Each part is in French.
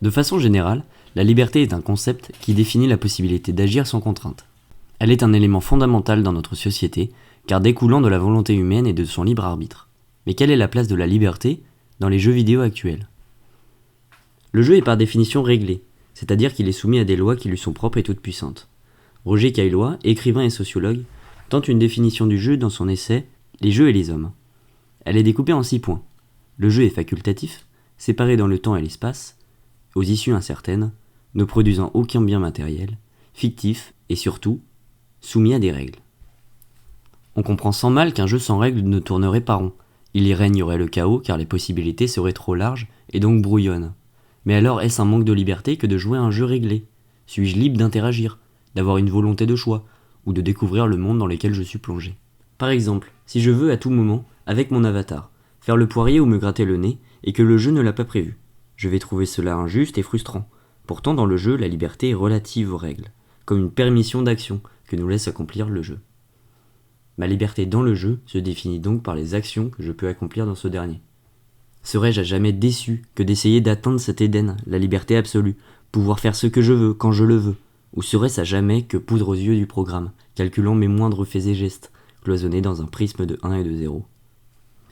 De façon générale, la liberté est un concept qui définit la possibilité d'agir sans contrainte. Elle est un élément fondamental dans notre société, car découlant de la volonté humaine et de son libre arbitre. Mais quelle est la place de la liberté dans les jeux vidéo actuels ? Le jeu est par définition réglé, c'est-à-dire qu'il est soumis à des lois qui lui sont propres et toutes puissantes. Roger Caillois, écrivain et sociologue, tente une définition du jeu dans son essai « Les jeux et les hommes ». Elle est découpée en 6 points. Le jeu est facultatif, séparé dans le temps et l'espace, aux issues incertaines, ne produisant aucun bien matériel, fictif et surtout, soumis à des règles. On comprend sans mal qu'un jeu sans règles ne tournerait pas rond. Il y régnerait le chaos car les possibilités seraient trop larges et donc brouillonnes. Mais alors est-ce un manque de liberté que de jouer à un jeu réglé ? Suis-je libre d'interagir, d'avoir une volonté de choix, ou de découvrir le monde dans lequel je suis plongé ? Par exemple, si je veux à tout moment, avec mon avatar, faire le poirier ou me gratter le nez, et que le jeu ne l'a pas prévu, je vais trouver cela injuste et frustrant. Pourtant dans le jeu, la liberté est relative aux règles, comme une permission d'action que nous laisse accomplir le jeu. Ma liberté dans le jeu se définit donc par les actions que je peux accomplir dans ce dernier. Serais-je à jamais déçu que d'essayer d'atteindre cet Éden, la liberté absolue, pouvoir faire ce que je veux, quand je le veux ? Ou serait-ce à jamais que poudre aux yeux du programme, calculant mes moindres faits et gestes, cloisonnés dans un prisme de 1 et de 0 ?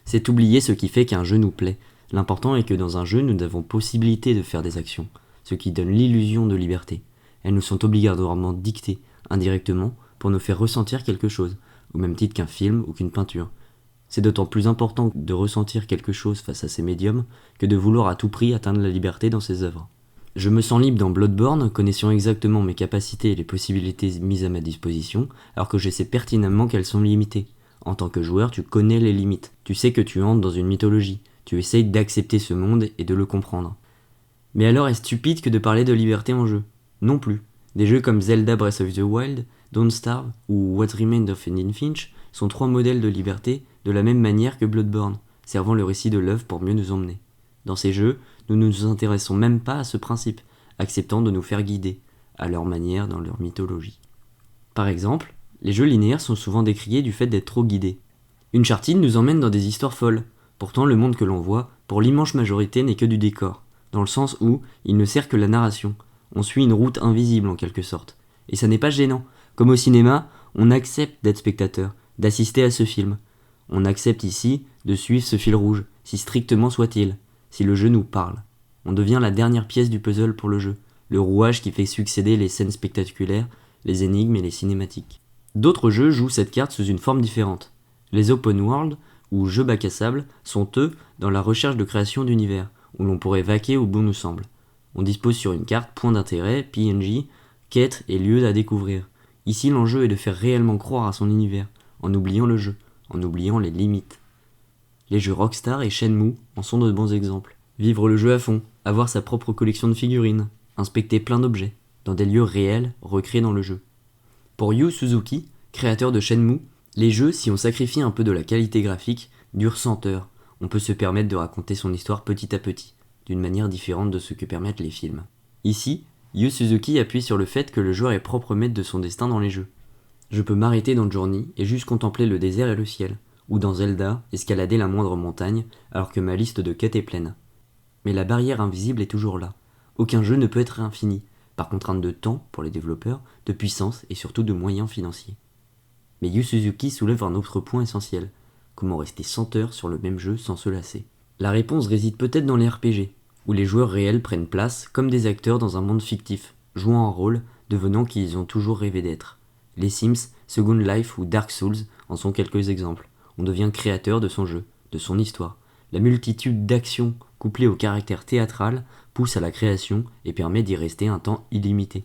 C'est oublier ce qui fait qu'un jeu nous plaît. L'important est que dans un jeu, nous avons possibilité de faire des actions, ce qui donne l'illusion de liberté. Elles nous sont obligatoirement dictées, indirectement, pour nous faire ressentir quelque chose, au même titre qu'un film ou qu'une peinture. C'est d'autant plus important de ressentir quelque chose face à ces médiums que de vouloir à tout prix atteindre la liberté dans ces œuvres. Je me sens libre dans Bloodborne, connaissant exactement mes capacités et les possibilités mises à ma disposition, alors que je sais pertinemment qu'elles sont limitées. En tant que joueur, tu connais les limites, tu sais que tu entres dans une mythologie, tu essayes d'accepter ce monde et de le comprendre. Mais alors est-ce stupide que de parler de liberté en jeu ? Non plus. Des jeux comme Zelda Breath of the Wild, Don't Starve ou What Remains of Edith Finch sont 3 modèles de liberté de la même manière que Bloodborne, servant le récit de l'œuvre pour mieux nous emmener. Dans ces jeux, nous ne nous intéressons même pas à ce principe, acceptant de nous faire guider, à leur manière dans leur mythologie. Par exemple, les jeux linéaires sont souvent décriés du fait d'être trop guidés. Uncharted nous emmène dans des histoires folles, pourtant le monde que l'on voit, pour l'immense majorité, n'est que du décor, dans le sens où il ne sert que la narration. On suit une route invisible en quelque sorte. Et ça n'est pas gênant. Comme au cinéma, on accepte d'être spectateur, d'assister à ce film. On accepte ici de suivre ce fil rouge, si strictement soit-il, si le jeu nous parle. On devient la dernière pièce du puzzle pour le jeu, le rouage qui fait succéder les scènes spectaculaires, les énigmes et les cinématiques. D'autres jeux jouent cette carte sous une forme différente. Les open world, ou jeux bac à sable, sont eux dans la recherche de création d'univers, où l'on pourrait vaquer où bon nous semble. On dispose sur une carte points d'intérêt, PNJ, quêtes et lieux à découvrir. Ici l'enjeu est de faire réellement croire à son univers, en oubliant le jeu, en oubliant les limites. Les jeux Rockstar et Shenmue en sont de bons exemples. Vivre le jeu à fond, avoir sa propre collection de figurines, inspecter plein d'objets, dans des lieux réels recréés dans le jeu. Pour Yu Suzuki, créateur de Shenmue, les jeux, si on sacrifie un peu de la qualité graphique, durent 100 heures. On peut se permettre de raconter son histoire petit à petit, d'une manière différente de ce que permettent les films. Ici, Yu Suzuki appuie sur le fait que le joueur est propre maître de son destin dans les jeux. Je peux m'arrêter dans Journey et juste contempler le désert et le ciel, ou dans Zelda, escalader la moindre montagne, alors que ma liste de quêtes est pleine. Mais la barrière invisible est toujours là. Aucun jeu ne peut être infini, par contrainte de temps pour les développeurs, de puissance et surtout de moyens financiers. Mais Yu Suzuki soulève un autre point essentiel. Comment rester 100 heures sur le même jeu sans se lasser ? La réponse réside peut-être dans les RPG, où les joueurs réels prennent place comme des acteurs dans un monde fictif, jouant un rôle, devenant qui ils ont toujours rêvé d'être. Les Sims, Second Life ou Dark Souls en sont quelques exemples. On devient créateur de son jeu, de son histoire. La multitude d'actions couplées au caractère théâtral pousse à la création et permet d'y rester un temps illimité.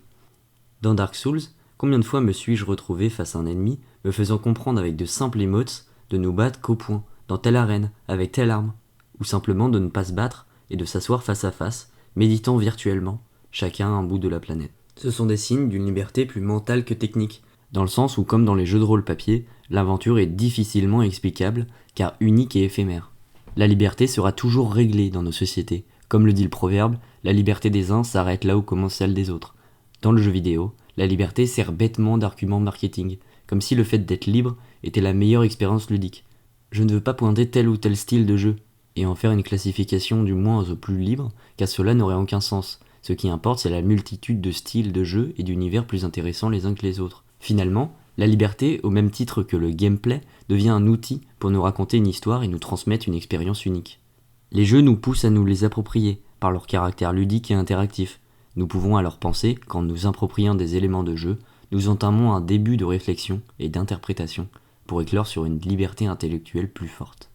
Dans Dark Souls, combien de fois me suis-je retrouvé face à un ennemi, me faisant comprendre avec de simples emotes de nous battre qu'au point, dans telle arène, avec telle arme, ou simplement de ne pas se battre et de s'asseoir face à face, méditant virtuellement, chacun à un bout de la planète. Ce sont des signes d'une liberté plus mentale que technique, dans le sens où, comme dans les jeux de rôle papier, l'aventure est difficilement explicable, car unique et éphémère. La liberté sera toujours réglée dans nos sociétés. Comme le dit le proverbe, la liberté des uns s'arrête là où commence celle des autres. Dans le jeu vidéo, la liberté sert bêtement d'argument marketing, comme si le fait d'être libre était la meilleure expérience ludique. Je ne veux pas pointer tel ou tel style de jeu, et en faire une classification du moins au plus libre, car cela n'aurait aucun sens. Ce qui importe, c'est la multitude de styles de jeu et d'univers plus intéressants les uns que les autres. Finalement, la liberté, au même titre que le gameplay, devient un outil pour nous raconter une histoire et nous transmettre une expérience unique. Les jeux nous poussent à nous les approprier, par leur caractère ludique et interactif. Nous pouvons alors penser qu'en nous appropriant des éléments de jeu, nous entamons un début de réflexion et d'interprétation pour éclore sur une liberté intellectuelle plus forte.